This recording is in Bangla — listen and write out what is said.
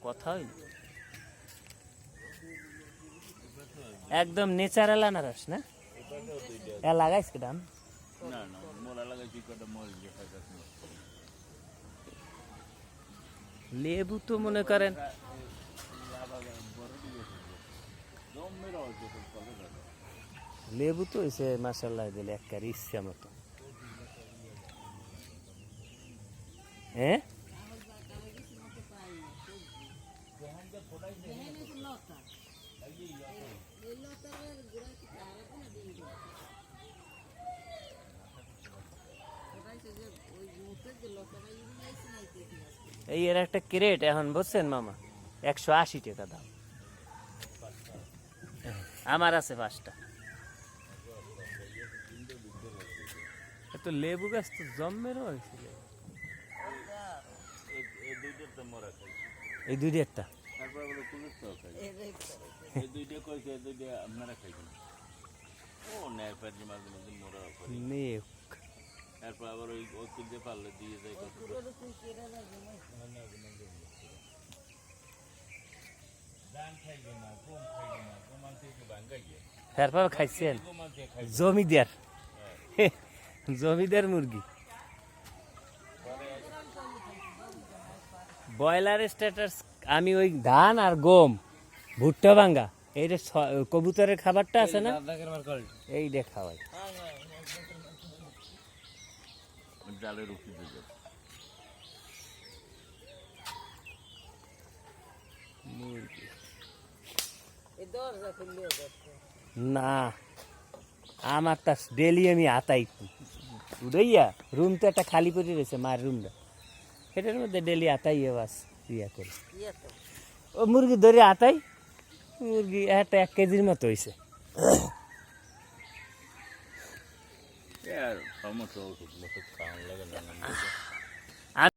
কথা হইল একদম ন্যাচারাল আনারস না এ লাগাইছ কি দাম না না মোলা লাগাইছি কটা মল দিয়ে খাইতাছ না লেবু তো মনে করেন লেবু তো হয়েছে মাসাল্লাহ দিলে একটা ইচ্ছা মতো হ্যাঁ এই এর একটা ক্রেট এখন বুঝছেন মামা 180 টাকা দাম আমার আছে 5টা তো লেবু গাছ তো জন্মের হয়েছিল এই দুইটা তারপর বলে পুলিশটাও খাই এই দুইটা কইছে এই দুইটা আপনারা খাইছেন ও নেয় পারজি মাঝে মাঝে মোরা করি নেক তারপর আবার ওই কিনতে পারলে দিয়ে যায় কত তারপর খাইছেন জমিদার জমিদার মুরগি ব্রয়লার স্ট্যাটাস আমি ওই ধান আর গম ভুট্টা ভাঙ্গা এই যে কবুতরের খাবারটা আছে না এইটা খাওয়াই জালের উঠি দিয়ে না আমার তা ডেলি আমি আতাই উড়াইয়া রুম তো একটা খালি করে রয়েছে মার রুমটা সেটার মধ্যে ডেলি আতাই বাস ইয়া করে ও মুরগি ধরে আতাই মুরগি একটা 1 কেজির মতো হয়েছে আর সমস্যা ওষুধ খাওয়ান লাগে না